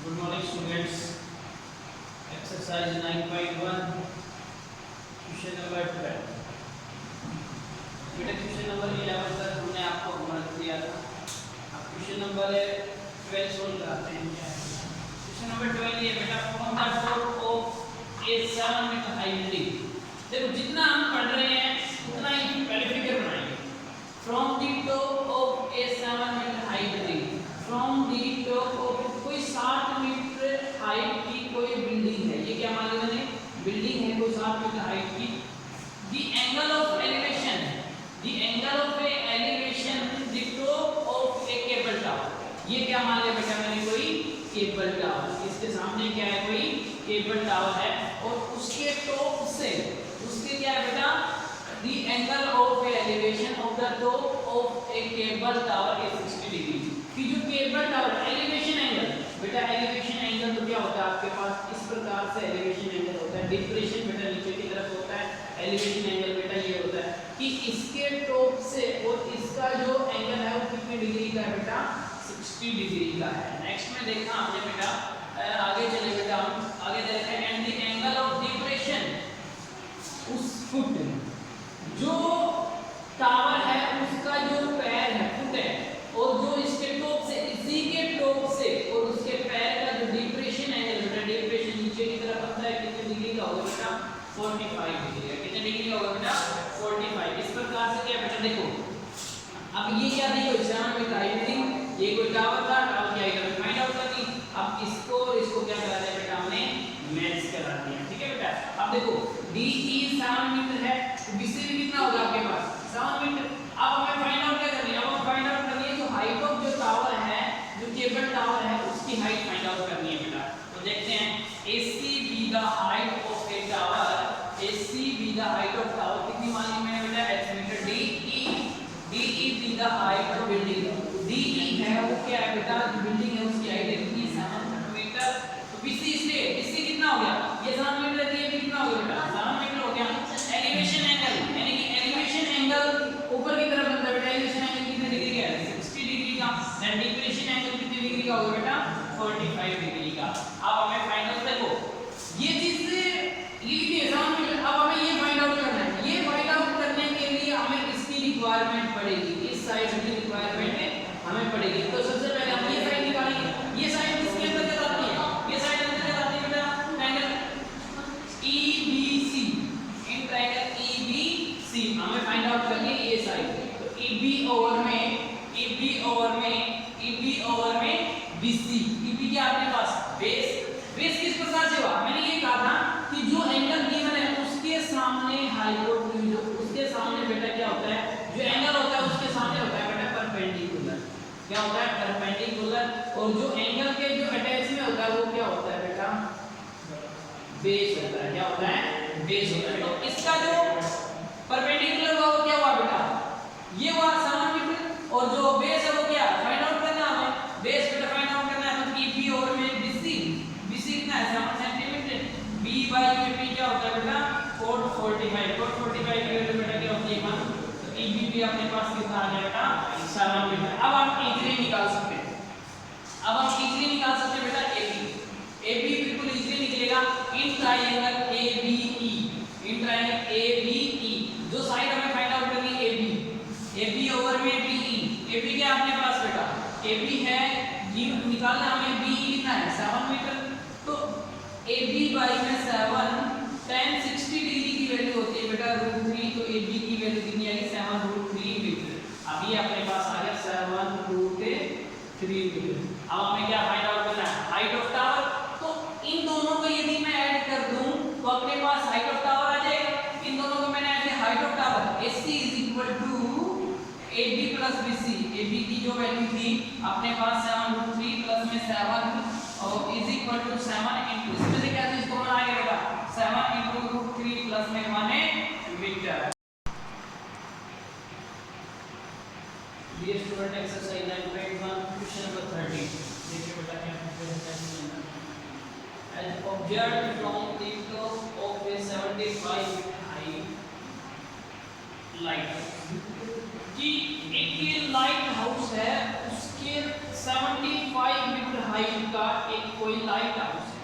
Good morning students. Exercise 9.1 question number 12. बेटा question number 11 तक हमने आपको होमवर्क दिया था. अब क्वेश्चन नंबर 12 सोल्व करते हैं. क्वेश्चन नंबर 12 ये बेटा from the top of a 7 metre high building. देखो जितना हम पढ़ रहे हैं उतना ही पहले फिगर बनाएंगे. From the top of a 7 metre high building. From the top of कोई 7 मीटर हाइट की कोई बिल्डिंग है. ये क्या मान लिया मैंने, बिल्डिंग है कोई 7 मीटर हाइट की. The angle of elevation, the angle of A elevation the top of A cable tower. ये क्या मान लिया बेटा मैंने, कोई केबल टावर. इसके सामने क्या है, कोई केबल टावर है और उसके टॉप से उसके क्या है बेटा, the angle of A elevation of the top of A cable tower is 60 degree. कि जो केबल टावर एलिवेशन एंगल बेटा, एलिवेशन एंगल तो क्या होता है आपके पास, इस प्रकार से एलिवेशन एंगल होता है. डिप्रेशन बेटा नीचे की तरफ होता है. एलिवेशन एंगल बेटा ये होता है कि इसके टॉप से और इसका जो एंगल है वो कितने डिग्री का है बेटा, 60 डिग्री का है. नेक्स्ट में देखना हमने बेटा, आगे चले बेटा हम आगे देखते हैं. And the angle of depression, उस फुट जो टावर है उसका जो पैर है फुट है और जो इसके टॉप से इसी के टॉप से और उसके पैर का जो डिप्रेशन एंगल बेटा, डिप्रेशन नीचे की तरफ बनता है कितने डिग्री का होगा बेटा, 45 डिग्री का. कितने डिग्री का होगा बेटा, 45. इस प्रकार से क्या बेटा देखो, अब ये क्या नहीं, कोई 7 मीटर हाई बिल्डिंग, ये कोई टावर था. टावर क्या है फाइंड आउट करनी. अब इसको और इसको क्या करा दिया बेटा, हमने मैच करा दिया. ठीक है बेटा. अब देखो DE 7 मीटर है, BC भी कितना होगा आपके पास, 7 मीटर. अब हमें फाइंड आउट क्या करनी है, अब हमें फाइंड आउट करनी है जो हाइट ऑफ जो टावर है, जो केबल टावर है उसकी हाइट फाइंड आउट करनी है बेटा. तो देखते हैं AC be the height of a tower, AC be the height of tower कितनी मानी मैंने बेटा, h metre. DE be the height of building. DE है वो क्या है बेटा, जो बिल्डिंग है उसकी हाइट है कितनी, 7 मीटर. तो BC कितना हो गया, ये 7 मीटर है, ये कितना हो गया बेटा, 7 मीटर हो गया. एलिवेशन एंगल यानी कि एलिवेशन एंगल ऊपर की तरफ बनता है बेटा. एलिवेशन एंगल कितने डिग्री का है, 60 डिग्री का. देन डिप्रेशन एंगल कितने डिग्री का होगा बेटा, 45 डिग्री का. अब हमें फाइंड आउट देखो ये चीज ये कितनी है, 7 मीटर. अब हमें ये फाइंड आउट करना है. ये फाइंड आउट करने के लिए हमें इसकी रिक्वायरमेंट पड़ेगी, इस साइड की रिक्वायरमेंट हमें पड़ेगी. तो सबसे पहले हम ये साइड निकालेंगे. ये साइड किसके अंतर्गत आती है, ये साइड अंतर्गत आती है बेटा triangle EBC. In triangle EBC हमें फाइंड आउट करनी है ये साइड. तो EB ओवर में BC. EB क्या आपके पास, बेस किस प्रकार से हुआ, मैंने ये कहा था कि जो एंगल गिवन है उसके सामने हाइपोटेन्यूज, उसके सामने बेटा क्या होता है, जो एंगल होता है उसके सामने होता है बेटा परपेंडिकुलर. क्या होता है, परपेंडिकुलर. और जो एंगल के जो अटैच में होता है वो क्या होता है बेटा, बेस होता है. क्या होता है, बेस होता है. तो इसका जो परपेंडिकुलर हुआ वो क्या हुआ बेटा, ये हुआ 7 मीटर. और जो बेस है वो क्या फाइंड आउट करना है हमें, बेस बेटा फाइंड आउट करना है. तो EB और में BC कितना है, 7 सेंटीमीटर. B by P क्या होता है बेटा, 445. 445 की वैल्यू बेटा क्या होती है 1. तो EB भी अपने पास कितना आ गया बेटा, 7 मीटर. अब आप इजीली निकाल सकते हैं, बेटा AB बिल्कुल इजीली निकलेगा. इन ट्रायंगल ABE, जो साइड हमें फाइंड आउट करनी है AB ओवर में BE. AB क्या आपके पास बेटा, AB है, ये निकालना हमें BE कितना है, 7 मीटर. तो AB by में 7 tan 60 डिग्री की वैल्यू होती है बेटा √3. तो AB की वैल्यू कितनी आएगी, 7√3 मीटर. अब ये अपने पास आ गया 7√3 मीटर. अब हमें क्या फाइंड आउट करना है, हाइट ऑफ टावर. तो इन दोनों को यदि मैं ऐड कर दूं तो अपने पास हाइट ऑफ टावर आ जाएगा. इन दोनों को मैंने ऐड किया, height of tower AC AB plus BC. AB की जो वैल्यू थी अपने पास 7√3 प्लस में 7 और इज इक्वल टू 7 इनटू, इसमें से क्या चीज कॉमन आ गया बेटा, 7 इनटू √3 प्लस में 1 metre. Dear student, exercise 9.1 question number 30. देखिए बेटा क्या क्वेश्चन है. As observed from the top of a 75 meter high light, कि एक ये लाइट हाउस है उसके 75 मीटर हाइट का एक कोई लाइट हाउस है,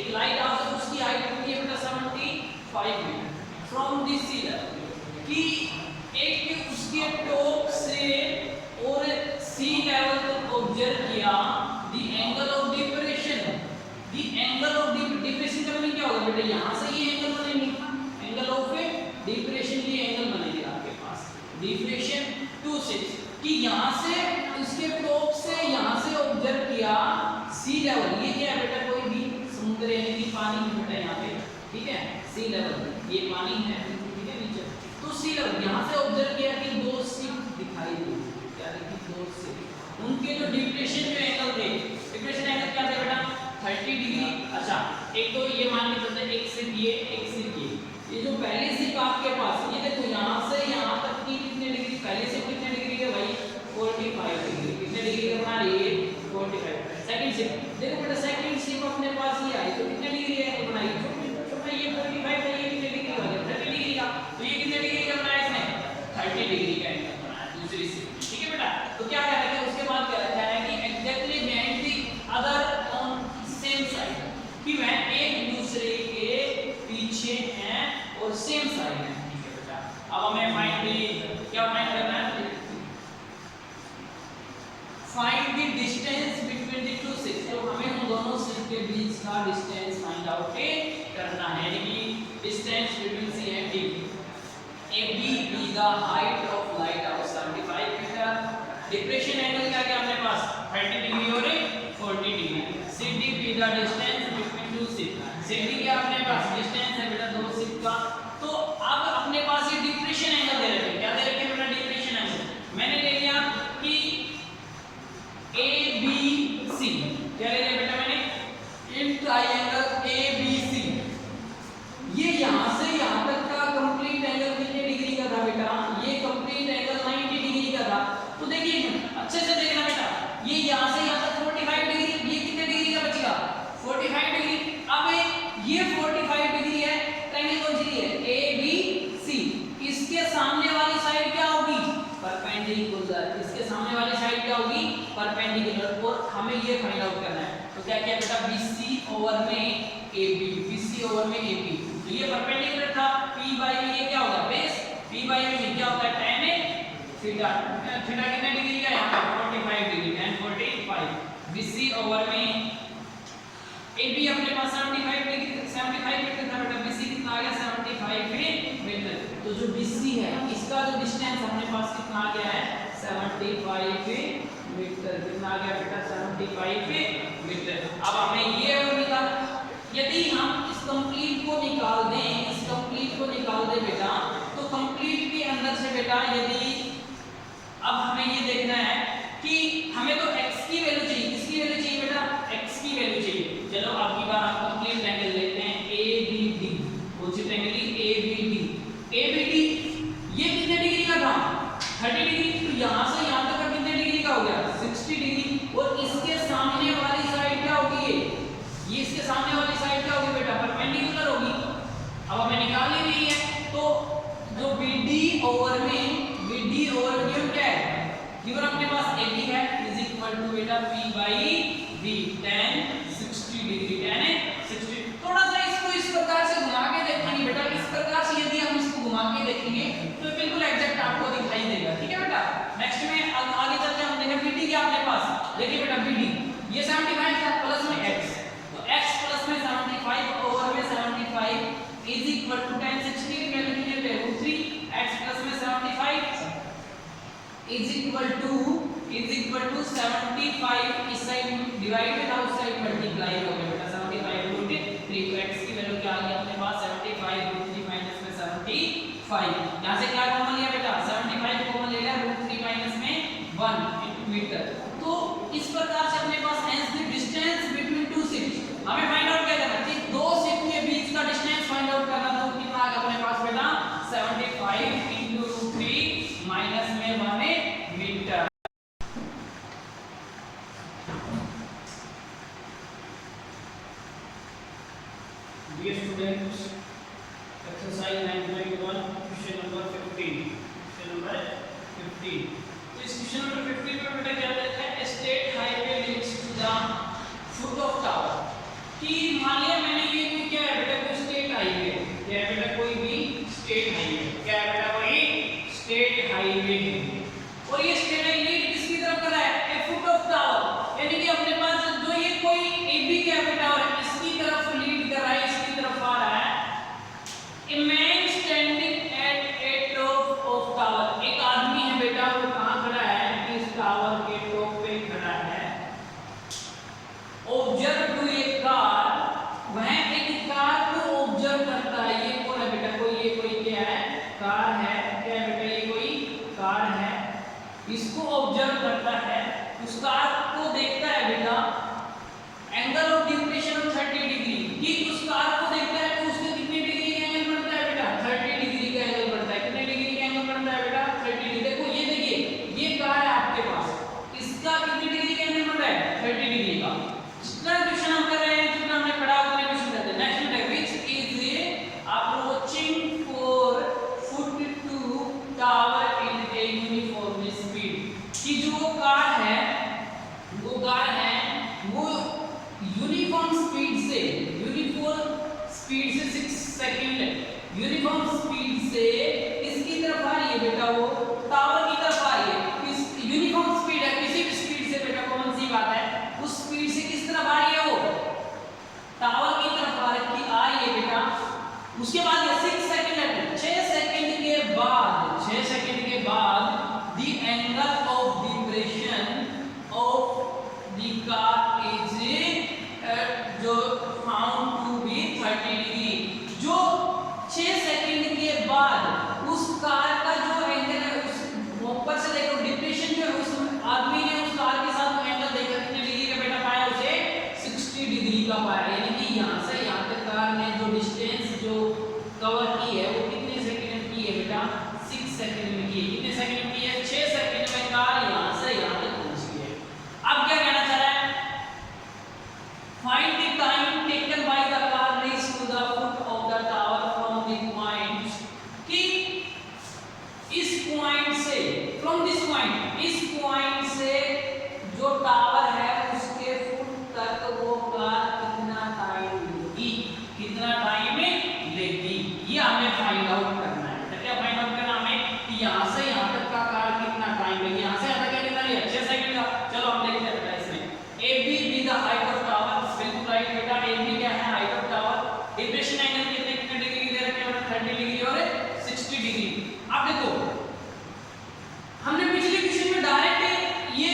एक लाइट हाउस है, उसकी हाइट कितनी है बेटा 75 metre from this sea level, कि एक उसके टॉप से और सी लेवल तक ऑब्जर्व किया the angle of depression. The angle of depression का मतलब क्या होगा बेटा, यहां से ये एंगल बनेगी, एंगल ऑफ डिप्रेशन ये एंगल बनेगी आपके पास डिप्रेशन 26, कि यहां से इसके टॉप से यहां से ऑब्जर्व किया सी लेवल, ये क्या है बेटा कोई भी समुद्र यानी कि पानी है बेटा यहाँ पे, ठीक है, सी लेवल ये पानी है, ठीक है नीचे, तो सी लेवल यहां से ऑब्जर्व किया कि दो शिप दिखाई दी, क्या देखी, दो शिप, उनके जो डिप्रेशन जो एंगल थे, डिप्रेशन एंगल क्या थे बेटा 30 डिग्री। अच्छा एक तो ये मान के चलते हैं एक शिप ये, एक शिप ये जो पहली शिप आपके पास ये देखो यहां से यहां तक की कितने डिग्री, पहली शिप कितने डिग्री है भाई 45 डिग्री, कितने डिग्री का बना रही है 45। सेकंड शिप देखो बेटा, सेकंड शिप अपने पास ये आई तो कितने डिग्री है एंगल बनाई, छोटा ये 45 है, ये कितने डिग्री का है 30 डिग्री का, तो ये कितने डिग्री का बनाया इसने 30 डिग्री का एंगल बनाया दूसरी शिप, ठीक है बेटा। तो क्या कह रहे हैं उसके बाद क्या रखा है कि exactly bend the other on same side, कि वह एक दूसरे के पीछे हैं और सेम साइड है, ठीक है बेटा। अब हमें क्या फाइंड करना है, find the distance between the two ships, तो हमें उन दोनों शिप के बीच का डिस्टेंस फाइंड आउट करना है, यानी कि distance between C and D. AB be the height of lighthouse 75 metre, depression angle क्या क्या अपने पास 30 डिग्री और 40 degree, CD be the distance between two ships, CD क्या अपने पास डिस्टेंस है बेटा दो शिप का। तो अब अपने पास ये डिप्रेशन एंगल दे रखे हैं, क्या दे रखे हैं बेटा डिप्रेशन एंगल, मैंने ले लिया कि ABC, क्या ले लिया बेटा मैंने इन ट्रायंगल ABC, ये यहां से यहां तक का कंप्लीट एंगल कितने डिग्री का था बेटा, ये कंप्लीट एंगल 90 डिग्री का था। तो देखिए अच्छे से देखना बेटा, ये यहां से यहां तक 45 डिग्री, ये कितने डिग्री का बचेगा 45 डिग्री। अब ये 45 डिग्री है, ट्रायंगल कौन सी है ABC, इसके सामने वाली साइड क्या होगी परपेंडिकुलर, इसके सामने वाली साइड क्या होगी परपेंडिकुलर, और हमें ये फाइंड आउट करना है। तो क्या किया बेटा BC ओवर में AB, BC ओवर में AB, तो ये परपेंडिकुलर था, P बाय में ये क्या होगा बेस, P बाय में क्या होता है tan थीटा, थीटा कितने डिग्री का यहां पर 45 डिग्री, tan 45, BC ओवर में AB अपने पास 75 डिग्री 75 मीटर था बेटा, BC कितना आ गया 75 मीटर, तो जो BC है इसका जो डिस्टेंस अपने पास कितना आ गया है 75 मीटर, कितना आ गया बेटा 75 मीटर। अब हमें ये निकालना, यदि हम इस कंप्लीट को निकाल दें, इस कंप्लीट को निकाल दें बेटा, तो कंप्लीट के अंदर से बेटा यदि अब हमें ये देखना है कि हमें तो x की वैल्यू चाहिए, किसकी वैल्यू चाहिए बेटा x की वैल्यू चाहिए। चलो अब की बार हम कंप्लीट एंगल लेते हैं ABD, कौन सी ट्रायंगल ABD, ये कितने डिग्री का था 30 डिग्री, तो यहां से यहां तक का कितने डिग्री का हो गया 60 डिग्री, और इसके सामने वाली साइड क्या होगी ये इसके सामने वाली साइड क्या होगी बेटा परपेंडिकुलर होगी। अब हमें निकालनी नहीं है, तो जो BD ओवर में गिवन क्या है, गिवन अपने पास AB है इज इक्वल टू बेटा P by B, tan 60 degree, tan 60। थोड़ा सा इसको इस प्रकार से घुमा के देखेंगे बेटा, इस प्रकार से यदि हम इसको घुमा के देखेंगे तो बिल्कुल एग्जैक्ट आपको दिखाई देगा, ठीक है बेटा। नेक्स्ट में आगे चलते हैं, हम देखें BD क्या अपने पास, देखिए बेटा BD ये 75 था प्लस में x, तो x प्लस में 75 ओवर में 75 इज इक्वल टू tan 60 की वैल्यू कितनी है √3, x प्लस में 75 इज इक्वल टू 75, इस साइड डिवाइड में था उस साइड मल्टीप्लाई हो गया बेटा 75 √3, तो x की वैल्यू क्या आ गई अपने पास 75 √3 माइनस में 75, यहां से क्या कॉमन लिया बेटा 75 कॉमन ले लिया, √3 माइनस में 1 मीटर। तो इस प्रकार से अपने पास hence the distance between two ships, हमें फाइंड आउट क्या करना है, दो शिप के बीच का डिस्टेंस फाइंड आउट करना, तो कितना आ गया अपने पास बेटा 75 √3 माइनस में 1 metre. Dear students, exercise 9.1 question number 15, question number 15। तो इस क्वेश्चन नंबर 15 में बेटा क्या देता है, state highway leads to the कि मान लिया मैंने ये कोई क्या है बेटा, कोई स्टेट हाईवे, क्या है बेटा, कोई भी स्टेट हाईवे, क्या है बेटा, कोई स्टेट हाईवे है, और ये स्टेट हाईवे किसकी तरफ कर रहा है, ए फुट ऑफ टावर, यानी कि अपने पास जो ये कोई एबी क्या बेटा और इसकी तरफ लीड कर रहा है, इसकी तरफ आ रहा है। A man standing at A top of tower, एक आदमी है बेटा, वो कहां खड़ा है, इस टावर के टॉप पे खड़ा है। ऑब्जर्व टू ए कार, वह एक कार को ऑब्जर्व करता है। ये कौन है बेटा, कोई ये कोई क्या है, कार है, क्या है बेटा, ये कोई कार है, इसको ऑब्जर्व करता है, उस कार को देखता है बेटा। Angle of depression of 30 degree, कि उस कार को देखता है तो उसके कितने डिग्री का एंगल बनता है बेटा, 30 डिग्री का एंगल बनता है। कितने डिग्री का एंगल बनता है बेटा, 30 डिग्री। देखो ये देखिए, ये कार है आपके पास, इसका कितने डिग्री का एंगल बन रहा है, 30 डिग्री का। जितना क्वेश्चन हम कर रहे हैं, जितना हमने पढ़ा उतने क्वेश्चन करते हैं। नेक्स्ट बेटा, which is approaching for foot to tower in a uniform speed, कि जो कार है, वो कार है, वो यूनिफॉर्म स्पीड से 6 सेकंड यूनिफॉर्म स्पीड से इसकी तरफ आ रही है बेटा, वो टावर की तरफ आ रही है। इस यूनिफॉर्म स्पीड है, किसी भी स्पीड से बेटा, कॉमन सी बात है, उस स्पीड से किस तरफ आ रही है, वो टावर की तरफ आ रही है बेटा। उसके बाद 6 सेकंड, 6 सेकंड के बाद, 6 सेकंड के बाद the angle of depression of the car is जो फाउंड टू बी 30 डिग्री। जो 6 सेकंड के बाद उस कार का जो एंगल है, उस ऊपर से देखो डिप्रेशन जो है, उस आदमी ने उस कार के साथ एंगल देखा, कितने डिग्री का बेटा पाया, उसे 60 डिग्री का पाया। यानी कि यहां से यहां तक कार ने जो डिस्टेंस जो कवर की है, वो कितने सेकंड में की है बेटा, 6 सेकंड में की है। कितने सेकंड में की है, 6 सेकंड में कार यहां से यहां तक पहुंच गई है। अब क्या कहना चाह रहा है, find the time taken by the car reach to the foot of the tower from the point, कि इस पॉइंट से, फ्रॉम दिस पॉइंट, इस पॉइंट से जो टावर है उसके फुट तक वो कार कितना टाइम लेगी, कितना टाइम लेगी, ये हमें फाइंड आउट करना है। तो क्या फाइंड आउट करना हमें, कि यहां से यहां तक का कार कितना टाइम लेगी, यहां से यहां तक कितना लिया, 6 सेकंड का। चलो हम देखते हैं बेटा इसमें। AB be the height of tower, बिल्कुल राइट बेटा, AB क्या है, height of tower. Depression angle कितने डिग्री दे रखे हैं, 30 डिग्री और 60 डिग्री। अब देखो, हमने पिछले क्वेश्चन में डायरेक्ट ये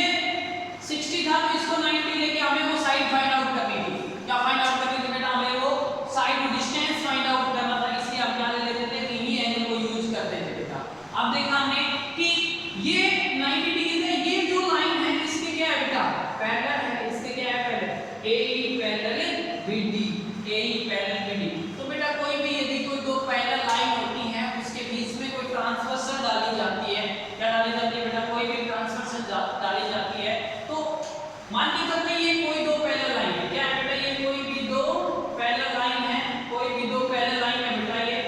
60 था, तो इसको 90 लेके हमें वो साइड फाइंड आउट करनी थी। क्या फाइंड आउट करनी थी बेटा, हमें वो साइड डिस्टेंस फाइंड आउट करना था, इसलिए हम क्या ले लेते थे, इन्हीं एंगल को यूज करते थे बेटा। अब देखा हमने कि ये 90 डिग्री है, ये जो लाइन है इसके क्या है बेटा, पैरेलल है, इसके क्या है, parallel, AE parallel BD, AE parallel BD। तो बेटा कोई भी यदि कोई दो पैरेलल लाइन होती है, उसके बीच में कोई ट्रांसवर्सल डाली जाती है, क्या डाली जाती है बेटा, कोई भी ट्रांसवर्सल डाली जाती है, तो मान के चलते ये कोई दो पैरेलल लाइन है, क्या है बेटा, ये कोई भी दो पैरेलल लाइन है, कोई भी दो पैरेलल लाइन है बेटा, ये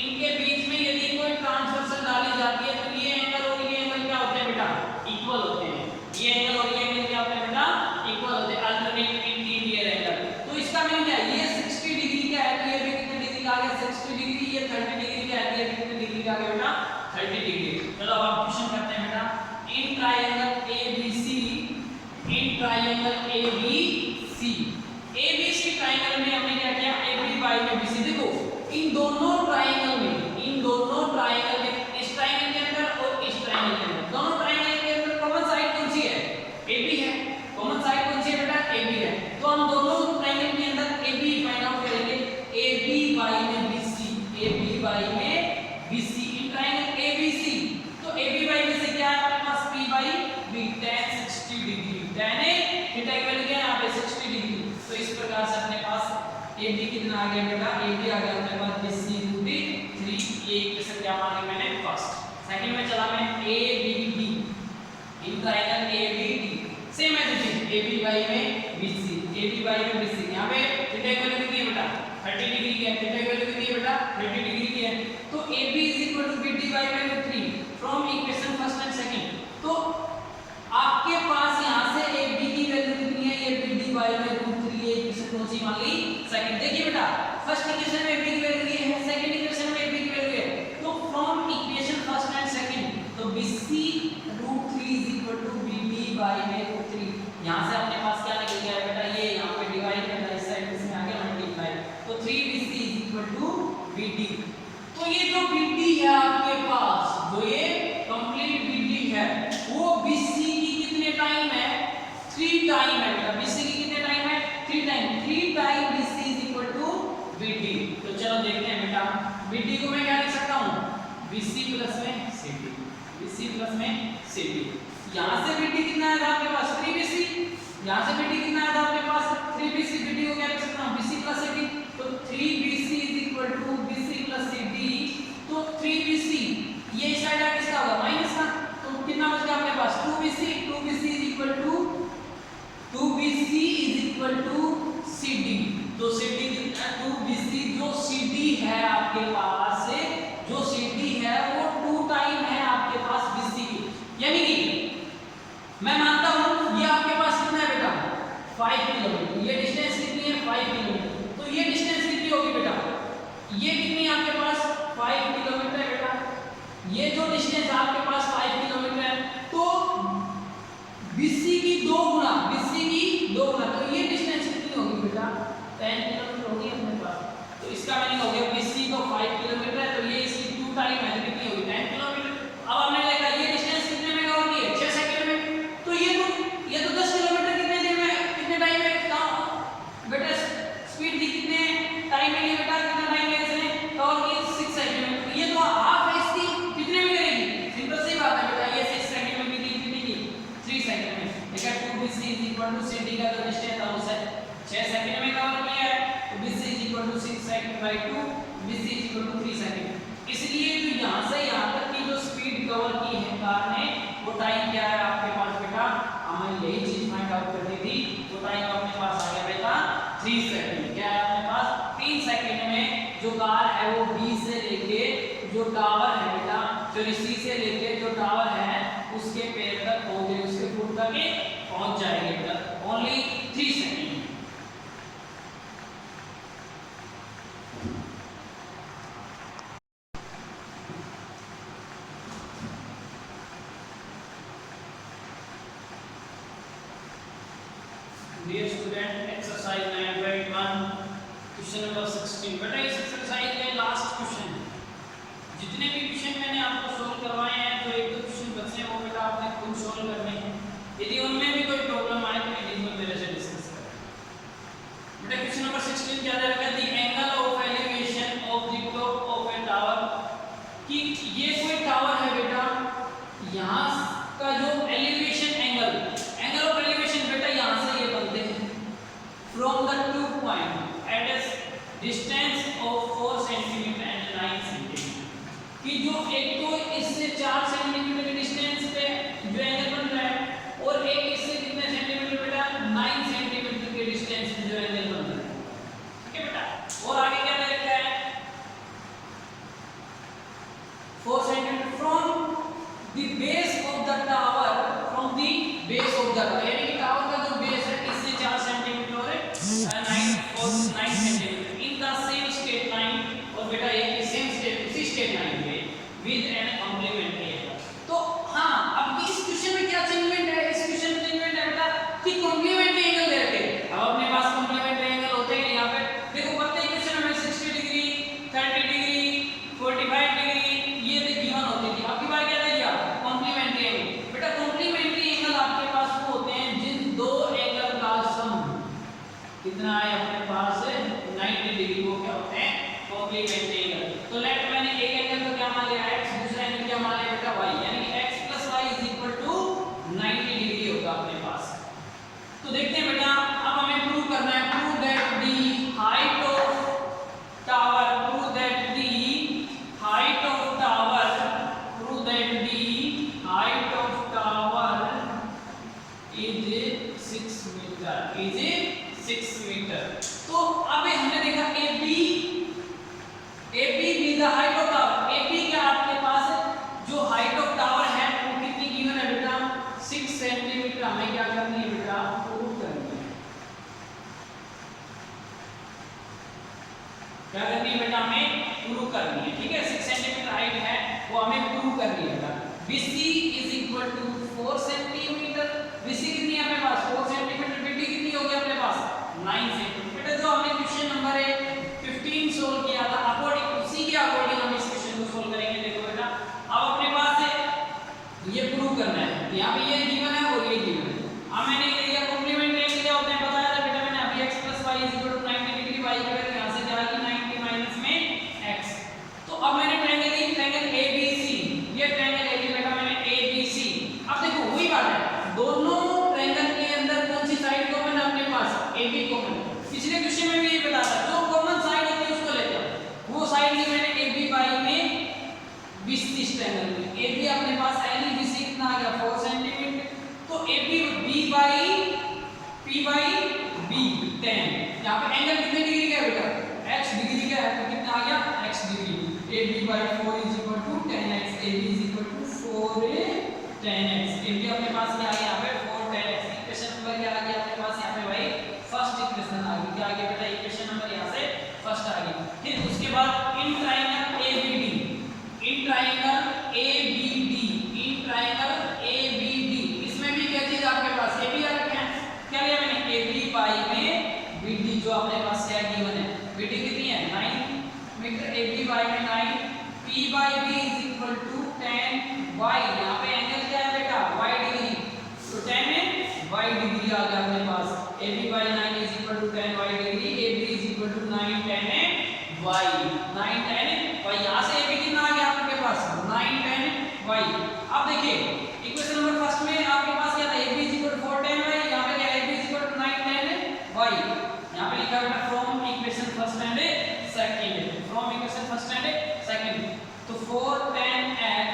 इनके बीच में यदि कोई ट्रांसवर्सल डाली जाती है, तो ये एंगल और ये एंगल क्या होते हैं बेटा, इक्वल होते हैं। ये एंगल और ये एंगल क्या होते हैं बेटा, इक्वल होते हैं, अल्टरनेट इंटीरियर एंगल। तो इसका मीनिंग क्या है, ये 60 डिग्री का है, तो ये भी कितने डिग्री का आ गया, 60 डिग्री, ये 30 डिग्री का है, ये भी कितने डिग्री का आ गया बेटा, 30 डिग्री। चलो अब आप क्वेश्चन करते हैं बेटा, in triangle ABC, in triangle ABC, ABC triangle में हमने क्या किया, AB बाई में BC। देखो इन दोनों ट्रायंगल में, इन दोनों ट्रायंगल में, इस ट्रायंगल के अंदर और इस ट्रायंगल के अंदर, दोनों ट्रायंगल के अंदर कॉमन साइड कौन सी है, AB है। कॉमन साइड कौन सी है बेटा, AB है। तो हम दोनों ट्रायंगल के अंदर AB फाइंड आउट करेंगे, AB बाई में BC, AB बाई में BC, इन ट्रायंगल ABC। तो AB बाई BC क्या है आपके पास, P by B, tan 60 degree, tan theta की वैल्यू क्या है यहाँ पे 60 डिग्री। तो इस प्रकार से अपने पास AB कितना आ गया बेटा, AB आ गया अपने पास BC √3। ये इक्वेशन क्या मान ली मैंने, फर्स्ट। सेकंड में चला मैं ABD, in triangle ABD, same as it is, AB by में BC, AB बाई में BC। यहाँ पे थीटा की वैल्यू कितनी है बेटा, 30 डिग्री की है, थीटा की वैल्यू कितनी है बेटा, 30 डिग्री की है। तो AB BD बाई में √3 from equation first and second. तो आपके पास यहाँ से AB की वैल्यू कितनी है, ये BD बाई में √3, ये इक्वेशन कौन सी मान ली, फर्स्ट इक्वेशन में b की वैल्यू ये है, सेकंड इक्वेशन में b की वैल्यू है, तो from equation first and second तो bc √3 bd बाय √3, यहां से अपने पास क्या निकल गया बेटा, ये यहां पे डिवाइड करना इस साइड इसमें आगे मल्टीप्लाई, तो 3bc bd। तो ये जो bd है आपके पास, जो ये कंप्लीट bd है वो bc की कितने टाइम है, 3 टाइम है बेटा, bc की कितने टाइम है, 3 टाइम, 3 टाइम bc bd। तो चलो देखते हैं बेटा, bd को मैं क्या लिख सकता हूं, bc प्लस में cd, bc प्लस में cd। यहां से bd कितना आया था आपके पास 3bc, यहां से bd कितना आया था आपके पास 3bc, bd को क्या लिख सकता हूं bc प्लस cd, तो 3bc bc प्लस cd, तो 3bc ये साइड आ किसका होगा, माइनस का, तो कितना बच गया आपके पास 2bc, 2bc cd, तो cd कितना 2bc, जो cd है आपके पास, जो cd है वो 2 टाइम है आपके पास bc की, यानी कि मैं मानता हूं ये आपके पास कितना है बेटा 5 किलोमीटर, ये डिस्टेंस कितनी है 5 किलोमीटर, तो ये डिस्टेंस कितनी होगी बेटा, ये कितनी है आपके पास 5 किलोमीटर है बेटा, ये जो डिस्टेंस आपके पास 5 किलोमीटर है, तो BC की 2 गुना, BC की 2 गुना, तो ये डिस्टेंस कितनी होगी बेटा 10 किलोमीटर होगी अपने पास, तो इसका मीनिंग हो गया BC तो 5 किलोमीटर है, तो ये इसकी 2 टाइम है, तो कितनी होगी 10 किलोमीटर। अब हमने देखा ये डिस्टेंस कितने में कवर की है 6 सेकंड में, तो ये तो 10 किलोमीटर कितने देर में, कितने टाइम में बेटा स्पीड थी, कितने टाइम में बेटा, कितना टाइम में इसने कवर की 6 सेकंड में, तो ये तो हाफ है इसकी, कितने में करेगी, सिंपल सी बात है बेटा, ये 6 सेकंड में भी कितनी की 3 सेकंड में, देखा 2bc cd का जो डिस्टेंस था उसे 6 सेकंड में कवर किया है, तो bc 6 second by 2, bc 3 second, इसलिए जो यहां से यहां तक की जो स्पीड कवर की है कार ने, वो टाइम क्या है आपके पास बेटा, हमें यही चीज फाइंड आउट करनी थी, तो टाइम अपने पास आ गया बेटा 3 सेकंड, क्या है अपने पास 3 सेकंड में जो कार है वो B से लेके जो टावर है बेटा, जो C से लेके जो टावर है उसके पैर तक पहुंचे, उसके फुट तक पहुंच जाएगी बेटा, only 3 second. Dear student, exercise 9.1 question number 16, बेटा इस एक्सरसाइज में लास्ट क्वेश्चन, जितने भी क्वेश्चन मैंने आपको सोल्व करवाए हैं, तो 1-2 क्वेश्चन बचे हैं, वो बेटा आपने खुद सोल्व करने हैं, यदि उनमें भी कोई प्रॉब्लम आए तो इनको मेरे से डिस्कस करें। बेटा क्वेश्चन नंबर 16 क्या दे रखा है, the angle of elevation of the top of A tower, कि ये कोई टावर है बेटा, यहां का जो एलिवेशन एंगल ऑफ एलिवेशन बेटा यहां से ये बनते हैं from the 2 point at a distance of 4 centimetre and 9 centimetre, कि जो एक तो इससे 4 सेंटीमीटर के डिस्टेंस पे जो एंगल बन रहा है, और एक इससे कितने सेंटीमीटर बेटा 9 सेंटीमीटर के डिस्टेंस पे जो एंगल बन रहा है, ठीक है बेटा, और आगे क्या दे रखा है 4 centimetre from the base of the tower, from the base of the tower, यानी कि टावर का जो बेस है इससे 4 सेंटीमीटर और 9 centimetre in the same straight line, और बेटा ये सेम स्ट्रेट उसी स्ट्रेट लाइन पे विद एन कॉम्प्लीमेंट्री एंगल। तो हां अब इस क्वेश्चन में क्या चेंजमेंट है, इस क्वेश्चन में चेंजमेंट है बेटा कि कॉम्प्लीमेंट्री एंगल दे रखे, अब अपने पास कॉम्प्लीमेंट्री एंगल होते हैं यहां पे, देखो प्रत्येक क्वेश्चन में 60 डिग्री 30 डिग्री 45 डिग्री ये गिवन होती थी, आपकी बार क्या दे दिया कॉम्प्लीमेंट्री एंगल। बेटा कॉम्प्लीमेंट्री एंगल आपके पास वो होते हैं जिन दो एंगल का सम कितना है अपने पास 90 डिग्री, वो क्या होते हैं कॉम्प्लीमेंट्री एंगल। तो लेट मैंने एक एंगल को क्या मान लिया x, दूसरा एंगल क्या मान लिया बेटा y, यानी कि x + y = 90 डिग्री होगा अपने पास। तो देखते हैं बेटा, अब हमें प्रूव करना है, prove that the height of tower, prove that the height of tower, prove that the height of tower is 6 metre, is 6 metre. तो अब हमने देखा AB भी the height of tower, AB क्या आपके पास जो हाइट ऑफ टावर है वो कितनी गिवन है बेटा 6 सेंटीमीटर, हमें क्या करनी है बेटा प्रूव करनी है। क्या करनी है बेटा, हमें प्रूव करनी है। ठीक है, 6 सेंटीमीटर हाइट है वो हमें प्रूव करनी है बेटा। BC is equal to 4 centimetre. BC कितनी है अपने पास 4 सेंटीमीटर, BD कितनी होगी अपने पास 9 सेंटीमीटर। बेटा जो हमने क्वेश्चन नंबर 15 सोल्व किया था, अकॉर्डिंग उसी के अकॉर्डिंग हम इस क्वेश्चन को सोल्व करेंगे। देखो बेटा अब अपने पास है ये प्रूव करना है, यहाँ पे ये गिवन है और ये गिवन है। अब मैंने ये लिया कॉम्प्लीमेंट एंगल क्या होता है बताया था बेटा मैंने अभी, x + y = 90 डिग्री, y की वैल्यू यहां से जाएगी 90 माइनस में x। तो अब मैंने ट्रायंगल ली, ट्रायंगल ABC, ये ट्रायंगल ले लिया बेटा मैंने ABC। अब देखो वही बात है, दोनों ट्रायंगल के अंदर कौन सी साइड कॉमन है अपने पास, AB कॉमन। पिछले क्वेश्चन में भी ये बताया था, जो कॉमन साइड होती है उसको लेते हैं। वो साइड ली मैंने AB बाई में 20-30 ट्रायंगल में। AB अपने पास है नहीं, BC कितना आ गया 4 सेंटीमीटर। तो AB B by P by B 10। यहाँ पे एंगल कितने डिग्री का है बेटा, x डिग्री का है, तो कितना आ गया x degree. AB by 4 = 10x, AB = 4 10x। AB अपने पास क्या आ गया यहाँ पे 4 10x। इक्वेशन नंबर क्या आ गया अपने पास यहाँ पे भाई, फर्स्ट इक्वेशन आ गई। क्या आ गया बेटा, इक्वेशन नंबर यहाँ से फर्स्ट आ गई। फिर उसके बाद इन triangle ABD, in triangle ABD, in triangle ABD, इसमें भी क्या चीज आपके पास AB आ रखा है। क्या लिया मैंने AB बाई में BD, जो अपने पास क्या गिवन है, BD कितनी है 9 मीटर, AB बाई में 9, P बाई B = 10y। यहाँ पे एंगल क्या है बेटा y डिग्री, तो 10 में y डिग्री आ गया अपने पास। AB by 9 = 10y degree, AB = 9 10 y, 9 10 y। यहाँ से AB कितना आ गया आपके पास 9 10 y। अब देखिए इक्वेशन नंबर फर्स्ट में आपके पास क्या था, AB = 4 10 y, यहाँ पे क्या AB = 9 10 y। यहाँ पे लिखा है from equation first and second, from equation first and second. तो 4 10x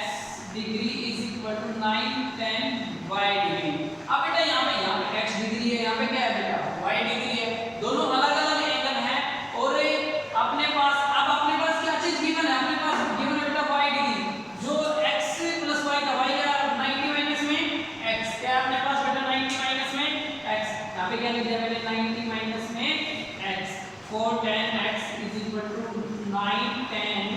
डिग्री = 9 10 y डिग्री। अब बेटा यहाँ पे x डिग्री है, यहाँ पे क्या है बेटा y डिग्री है, दोनों अलग अलग एंगल है। और अपने पास अब अपने पास क्या चीज गिवन है, अपने पास गिवन है बेटा y डिग्री, जो x + y का y क्या 90 माइनस में x, क्या अपने पास बेटा 90 माइनस में x। यहाँ पे क्या लिख दिया मैंने 90 माइनस में x। 4 10x = 9 10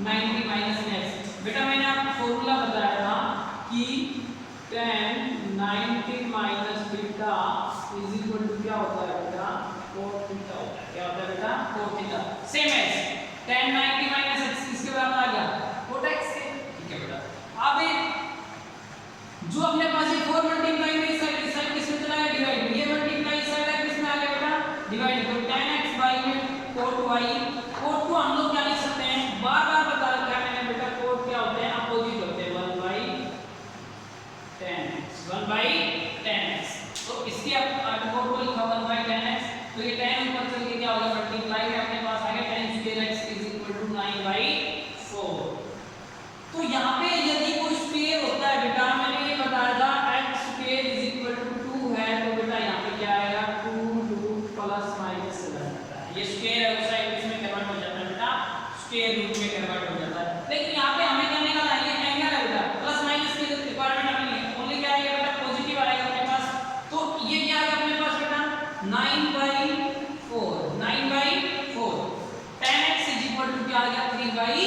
90 माइनस में x। बेटा मैंने आपको फॉर्मूला बताया था कि 10 90 माइनस बीटा = क्या होता है बेटा cos थीटा होता है। क्या होता है बेटा cos theta, same as 10 90 minus x किसके बराबर आ गया cot x के। ठीक है बेटा, अब जो अपने पास ये 4 मल्टीप्लाई में इस साइड किसमें चला गया डिवाइड, ये मल्टीप्लाई इस साइड किसमें आ गया बेटा डिवाइड। तो 10x बाई में cot y, cot को हम लोग क्या लिख सकते हैं, बार बार बता रखा है मैंने बेटा, cot क्या होते हैं अपोजिट होते हैं 1/10x। तो इसके अब cot को लिखा 1/10x, तो ये 10 ऊपर चल के क्या होगा मल्टीप्लाई में अपने पास आ गया 10^2x = 9/4। तो यहाँ पे यदि कोई स्क्वायर होता है बेटा, मैंने ये बताया था x² = 2 है, तो बेटा यहाँ पे क्या आएगा 2 रूट प्लस माइनस चला जाता है। ये स्क्वायर है उस साइड इसमें कन्वर्ट हो जाता है बेटा, स्क्वायर रूट में कन्वर्ट हो जाता है। लेकिन यहाँ पे हमें क्या निकालना है, ये एंगल है बेटा, प्लस माइनस की रिक्वायरमेंट हमें नहीं है, ओनली क्या आएगा बेटा पॉजिटिव आएगा अपने पास। तो ये क्या आएगा अपने पास बेटा 9/4, 9/4। 10x = क्या आ गया 3/2।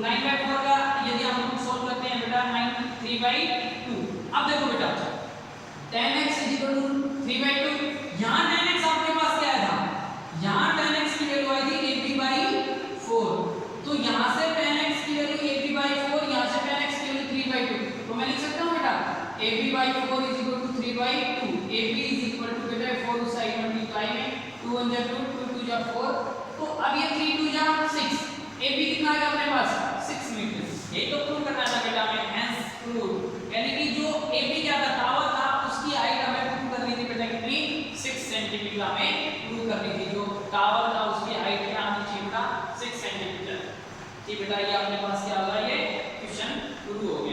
9/4 का यदि हम लोग सोल्व करते हैं बेटा 3/2। अब देखो बेटा 10x = 3/2, यहाँ 10x आपके पास क्या था, यहाँ 10x की वैल्यू आई थी AB/4, तो यहाँ से 10x की वैल्यू AB/4, यहाँ से 10x की वैल्यू 3/2। तो मैं लिख सकता हूँ बेटा AB/4 = 3/2। AB = बेटा 4 उस साइड मल्टीप्लाई में 2 1 जा 2 2 2 जा 4, तो अब ये 3 2 जा 6, AB कितना आ गया अपने पास 6 मीटर। ये तो प्रूव करना था बेटा हमें, हेंस प्रूव, यानी कि जो AB क्या था टावर था उसकी हाइट हमें प्रूव करनी थी बेटा कितनी 6 सेंटीमीटर हमें प्रूव करनी थी। जो टावर था उसकी हाइट क्या आनी चाहिए बेटा 6 सेंटीमीटर। ठीक बेटा, ये अपने पास क्या होगा, ये क्वेश्चन शुरू हो गया।